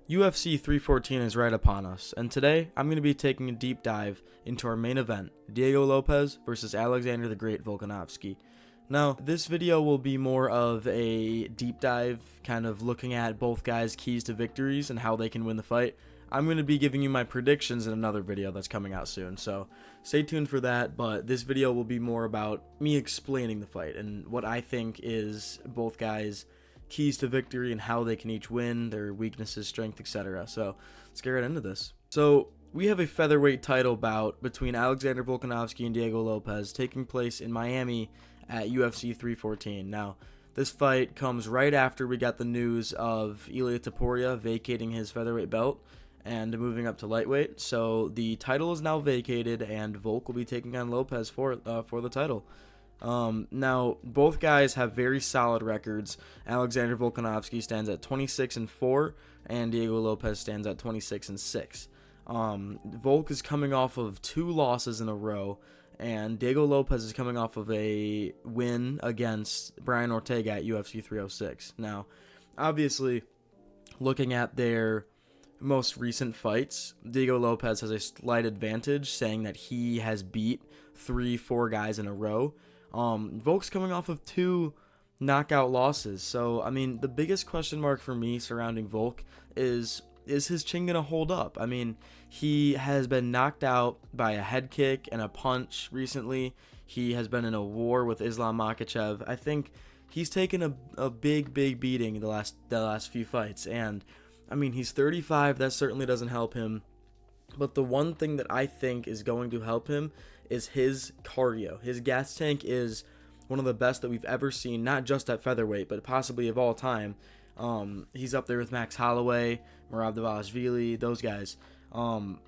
UFC 314 is right upon us, and today I'm going to be taking a deep dive into our main event, Diego Lopes versus Alexander the Great Volkanovski. Now, this video will be more of a deep dive, kind of looking at both guys' keys to victories and how they can win the fight. I'm going to be giving you my predictions in another video that's coming out soon, so stay tuned for that, but this video will be more about me explaining the fight and what I think is both guys' keys to victory and how they can each win, their weaknesses, strength, etc. So let's get right into this. So we have a featherweight title bout between Alexander Volkanovski and Diego Lopes taking place in Miami at UFC 314. Now, this fight comes right after we got the news of Ilia Topuria vacating his featherweight belt and moving up to lightweight. So the title is now vacated, and Volk will be taking on Lopes for the title. Now, both guys have very solid records. Alexander Volkanovski stands at 26-4, and Diego Lopes stands at 26-6. Volk is coming off of 2 losses in a row, and Diego Lopes is coming off of a win against Brian Ortega at UFC 306. Now, obviously, looking at their most recent fights, Diego Lopes has a slight advantage, saying that he has beat 3-4 guys in a row. Volk's coming off of 2 knockout losses. So, I mean, the biggest question mark for me surrounding Volk is his chin going to hold up? I mean, he has been knocked out by a head kick and a punch recently. He has been in a war with Islam Makhachev. I think he's taken a big beating the last few fights. And, I mean, he's 35. That certainly doesn't help him. But the one thing that I think is going to help him is his cardio. His gas tank is one of the best that we've ever seen, not just at featherweight, but possibly of all time. He's up there with Max Holloway, Merab Dvalishvili, those guys.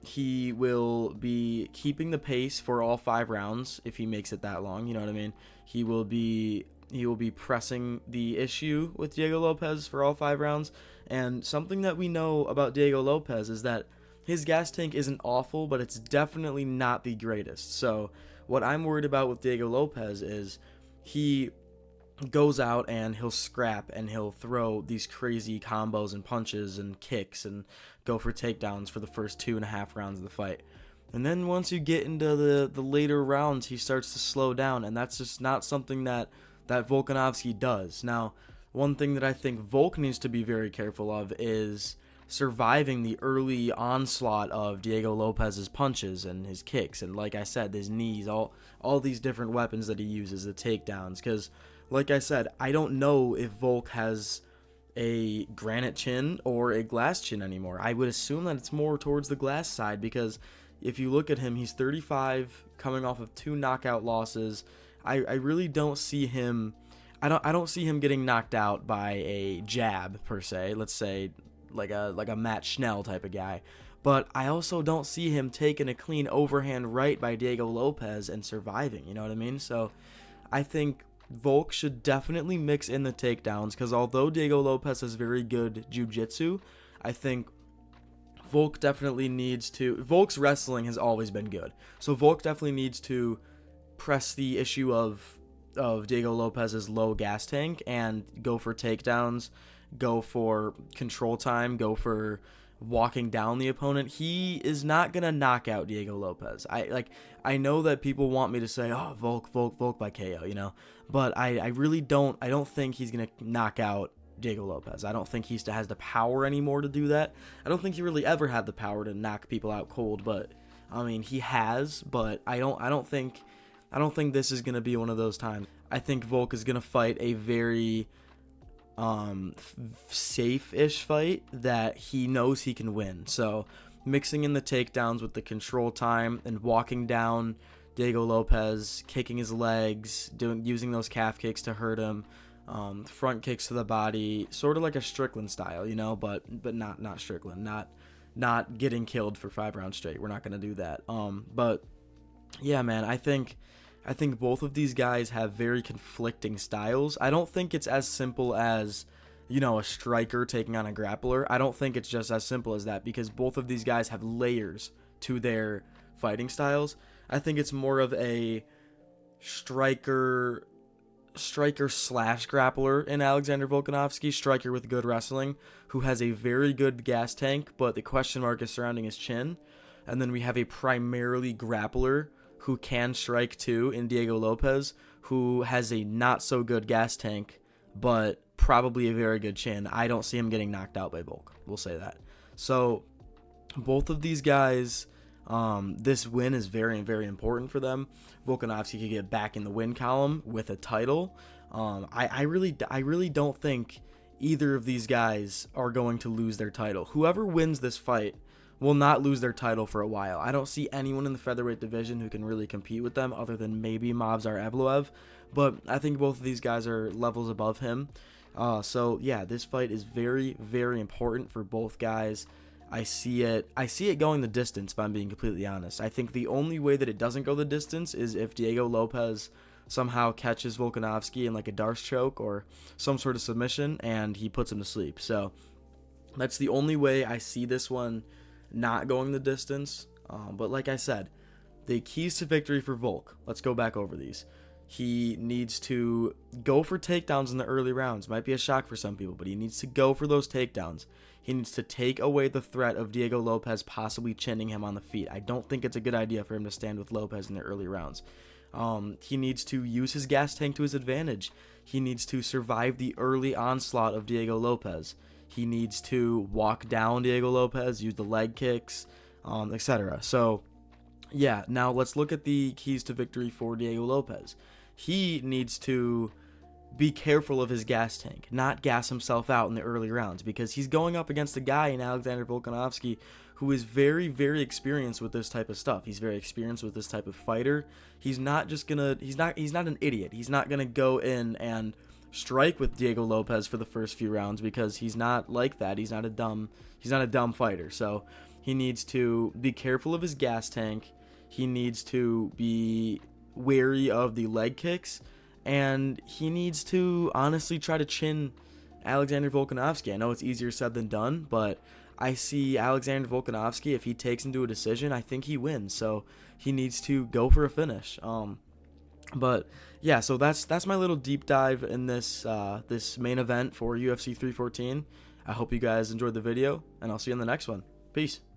He will be keeping the pace for all 5 rounds if he makes it that long, you know what I mean? He will be pressing the issue with Diego Lopes for all 5 rounds. And something that we know about Diego Lopes is that his gas tank isn't awful, but it's definitely not the greatest. So what I'm worried about with Diego Lopes is he goes out and he'll scrap and he'll throw these crazy combos and punches and kicks and go for takedowns for the first 2.5 rounds of the fight. And then once you get into the later rounds, he starts to slow down, and that's just not something that Volkanovski does. Now, one thing that I think Volk needs to be very careful of is surviving the early onslaught of Diego Lopes's punches and his kicks, and like I said, his knees, all these different weapons that he uses, the takedowns, because like I said, I don't know if Volk has a granite chin or a glass chin anymore. I would assume that it's more towards the glass side, because if you look at him, he's 35, coming off of 2 knockout losses. I really don't see him, I don't see him getting knocked out by a jab per se, let's say like a Matt Schnell type of guy. But I also don't see him taking a clean overhand right by Diego Lopes and surviving, you know what I mean? So I think Volk should definitely mix in the takedowns, because although Diego Lopes has very good jiu-jitsu, I think Volk definitely needs to, Volk's wrestling has always been good, so Volk definitely needs to press the issue of Diego Lopes's low gas tank and go for takedowns, go for control time, go for walking down the opponent. He is not gonna knock out Diego Lopes. I know that people want me to say, oh, Volk by KO, you know, but I really don't. I don't think he's gonna knock out Diego Lopes. I don't think he has the power anymore to do that. I don't think he really ever had the power to knock people out cold, but I mean, he has, but I don't think this is gonna be one of those times. I think Volk is gonna fight a very safe-ish fight that he knows he can win. So mixing in the takedowns with the control time and walking down Diego Lopes, kicking his legs, using those calf kicks to hurt him, front kicks to the body, sort of like a Strickland style, you know, but not Strickland, not getting killed for 5 rounds straight. We're not gonna do that. But yeah, man, I think both of these guys have very conflicting styles. I don't think it's as simple as, you know, a striker taking on a grappler. I don't think it's just as simple as that, because both of these guys have layers to their fighting styles. I think it's more of a striker striker slash grappler in Alexander Volkanovski, striker with good wrestling, who has a very good gas tank, but the question mark is surrounding his chin. And then we have a primarily grappler who can strike too in Diego Lopes, who has a not so good gas tank, but probably a very good chin. I don't see him getting knocked out by Volk. We'll say that. So both of these guys, this win is very, very important for them. Volkanovski could get back in the win column with a title. I really don't think either of these guys are going to lose their title. Whoever wins this fight will not lose their title for a while. I don't see anyone in the featherweight division who can really compete with them other than maybe Movsar Evloev, but I think both of these guys are levels above him. So yeah, this fight is very, very important for both guys. I see it going the distance, if I'm being completely honest. I think the only way that it doesn't go the distance is if Diego Lopes somehow catches Volkanovski in like a Darce choke or some sort of submission and he puts him to sleep. So that's the only way I see this one not going the distance. But like I said, the keys to victory for Volk, let's go back over these. He needs to go for takedowns in the early rounds. Might be a shock for some people, but he needs to go for those takedowns. He needs to take away the threat of Diego Lopes possibly chinning him on the feet. I don't think it's a good idea for him to stand with Lopes in the early rounds. He needs to use his gas tank to his advantage. He needs to survive the early onslaught of Diego Lopes. He needs to walk down Diego Lopes, use the leg kicks, etc. So, yeah, now let's look at the keys to victory for Diego Lopes. He needs to be careful of his gas tank, not gas himself out in the early rounds, because he's going up against a guy in Alexander Volkanovski who is very, very experienced with this type of stuff. He's very experienced with this type of fighter. He's not an idiot. He's not gonna go in and strike with Diego Lopes for the first few rounds because he's not like that. He's not a dumb fighter. So he needs to be careful of his gas tank. He needs to be wary of the leg kicks, and he needs to honestly try to chin Alexander Volkanovski. I know it's easier said than done, but I see Alexander Volkanovski, if he takes him to a decision, I think he wins. So he needs to go for a finish. But yeah, so that's my little deep dive in this main event for UFC 314. I hope you guys enjoyed the video, and I'll see you in the next one. Peace.